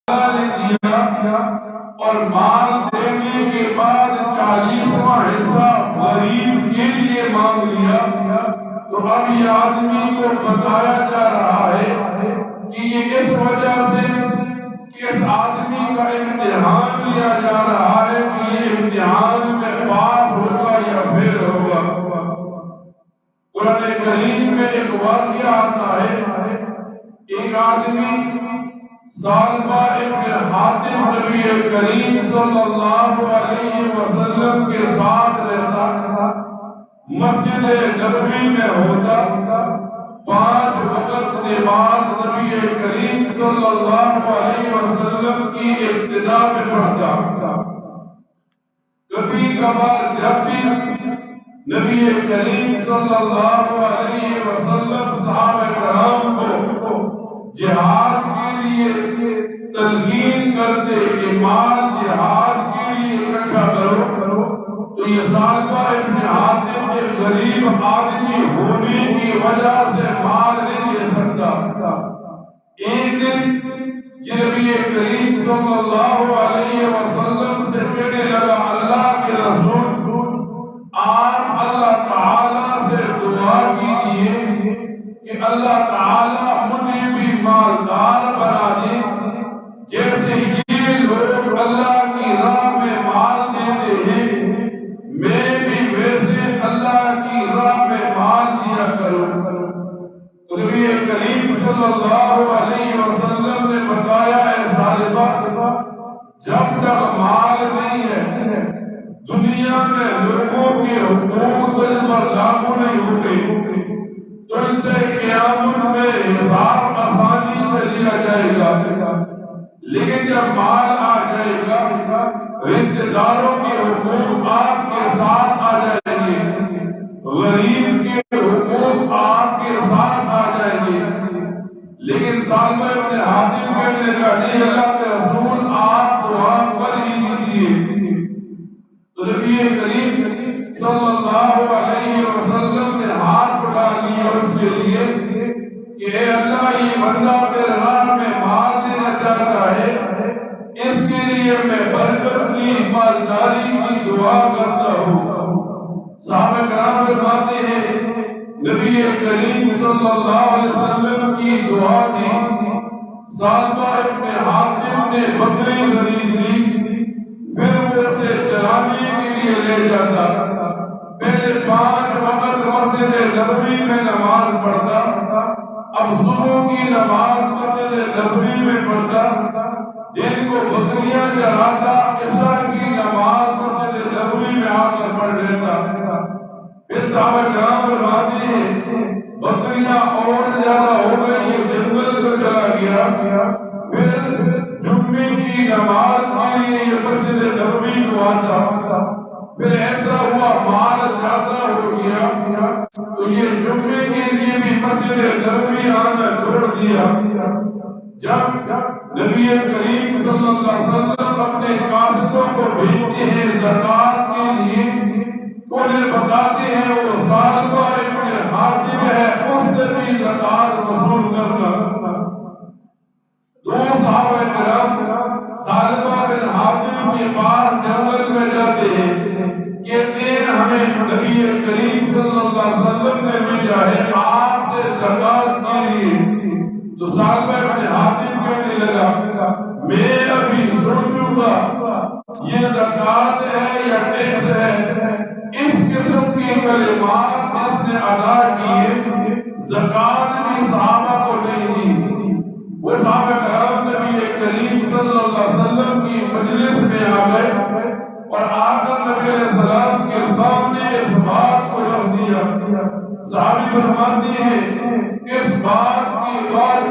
نے دیا اور مال دینے کے بعد 40واں حصہ غریب کے لیے مانگ لیا، تو اب یہ آدمی کو بتایا جا رہا ہے کہ یہ اس وجہ سے کہ اس آدمی کا امتحان لیا جا رہا ہے کہ یہ امتحان میں پاس ہوگا یا فیل ہوگا۔ قرآن کریم میں ایک واقعہ آتا ہے، ایک آدمی ثعلبہ ابن حاتم نبی کریم صلی اللہ علیہ وسلم کے ساتھ رہتا، مسجد نبوی میں ہوتا، 5 وقت نماز نبی کریم صلی اللہ علیہ وسلم کی ابتدا میں پڑھتا۔ کبھی کبھار جب بھی نبی کریم صلی اللہ علیہ وسلم صحابہ کرام کو جہاد کے لیے تلقین کرتے کہ مال جہاد کے لیے اکٹھا کرو، تو یہ ثعلبہ ابن حاتم کے غریب آدمی ہونے کی وجہ سے مال نہیں دے سکتا۔ ایک دن یہ نبی کریم صلی اللہ علیہ وسلم سے کہنے لگا، اللہ کے رسول آپ اللہ تعالیٰ سے دعا کیجئے کہ اللہ تعالیٰ مجھے بھی مالدار بنا دے، جیسے یہ لوگ اللہ کی راہ میں مال دیتے ہیں، میں بھی ویسے اللہ کی راہ میں مال دیا کروں۔ تو نبی کریم صلی اللہ علیہ وسلم نے بتایا، اے ثعلبہ، جب تک مال نہیں ہے دنیا میں لوگوں کے حقوق پر لاگو نہیں ہوتے، تو اس سے قیامت میں حساب آسانی سے لیا جائے گا، لیکن جب مال آ جائے گا رشتہ داروں کے حقوق آپ کے ساتھ آ جائیں گے، غریب کے حقوق آپ کے ساتھ آ جائیں گے۔ لیکن ثعلبہ ابن حاتم کہنے لگا، نہیں اللہ کے رسول آپ دعا کر ہی دیجیے۔ تو نبی کریم صلی اللہ علیہ وسلم نے ہاتھ بڑھا لیا اس کے لیے کہ اے اللہ، یہ بندہ تیرے راہ میں مال دینا چاہتا ہے، اس کے لیے میں برکت کی مالداری کی دعا کرتا ہوں۔ صحابہ کرام فرماتے ہیں نبی کریم صلی اللہ علیہ وسلم کی دعا دی، ثعلبہ ابن حاتم نے بکری خرید لی، پھر وہ اسے چرانے کے لیے لے جاتا، پہلے 5 وقت مسجد نبوی میں نماز پڑھتا، اب صبح کی نماز مسجد نبوی میں پڑھتا، دن کو بکریاں چراتا، عشاء کی نماز مسجد نبوی میں آ کر پڑھ لیتا۔ پھر صحابہ کرام فرماتے ہیں بکریاں اور زیادہ ہو گئی، یہ جنگل کو چلا گیا، پھر جمعے کی نماز کے لیے یہ مسجد نبوی کو آتا، پھر ایسا ہوا مال زیادہ ہو گیا تو یہ جمعے کے لیے بھی مسجد نبوی آنا چھوڑ دیا۔ جب نبی کریم صلی اللہ علیہ وسلم اپنے قاصدوں کو بھیجتے ہیں زکوٰۃ کے لیے، انہیں بتاتے ہیں وہ ثعلبہ ابن حاتم ہے، اس سے بھی زکوٰۃ وصول کرنا۔ 2 صحابہ کرام ثعلبہ بن حاتم کے پاس جنگل میں جاتے ہیں، کہتے ہیں ہمیں نبی کریم صلی اللہ علیہ وسلم نے بھیجا ہے آپ سے زکوٰۃ کے لیے۔ تو ثعلبہ بن حاتم کہنے لگا، میں ابھی سوچوں گا یہ زکوٰۃ ہے یا ٹیکس ہے۔ اس قسم کی کلمات جس نے ادا کیے، زکوٰۃ بھی صحابہ کو نہیں دی۔ وہ صحابہ کرام نبی کریم صلی اللہ علیہ وسلم کی مجلس میں آ گئے اور آ کر نبی علیہ السلام کے سامنے اس بات کو رکھ دیا۔ صحابی فرماتے ہیں اس بات کی بات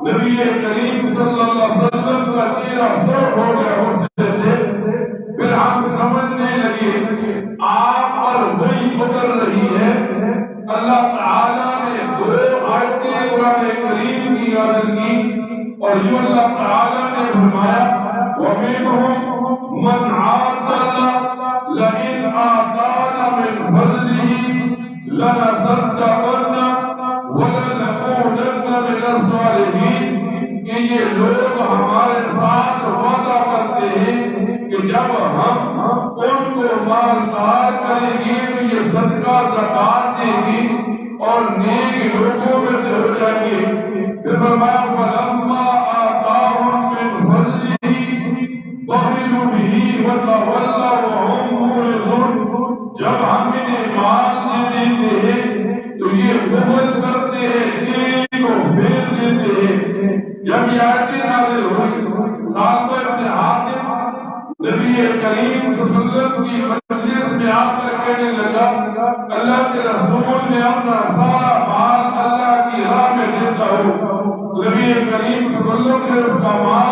نبی کریم صلی اللہ علیہ وسلم کا چہرہ سرخ ہو گیا غصے سے۔ پھر ہم سمجھنے لگے آپ پر وہی اتر رہی ہے۔ اللہ تعالیٰ نے 2 آیتیں قرآن کریم کی نازل کی اور یہ اللہ تعالیٰ نے فرمایا وَمِنْهُمْ مَنْ عَاهَدَ اللَّهَ لَئِنْ آتَانَا مِنْ فَضْلِهِ لَنَصَدَّقَنَّ وَلَنَكُونَنَّ مِنَ الصَّالِحِينَ کہ یہ لوگ ہمارے ساتھ کہ جب ہم ان کو مالدار کریں گے تو یہ صدقہ زکات دے گی اور نیک لوگوں میں سے ہو جائیں گے۔ پھر فرمایا فلما آتاهم من فضله بخلوا به وتولوا وهم معرضون، جب ہم انہیں مال دے دیتے ہیں تو یہ بخل کرتے ہیں، ایک کو پھیر دیتے ہیں۔ جب یہ آیتیں نازل ہوئی، ساتھ ابن حاتم نبی کریم صلی اللہ علیہ وسلم کی مجلس میں آ کر کہنے لگا اللہ کے رسول نے اپنا سارا مال اللہ کی راہ میں دیتا ہو۔ نبی کریم صلی اللہ علیہ وسلم نے اس کا مال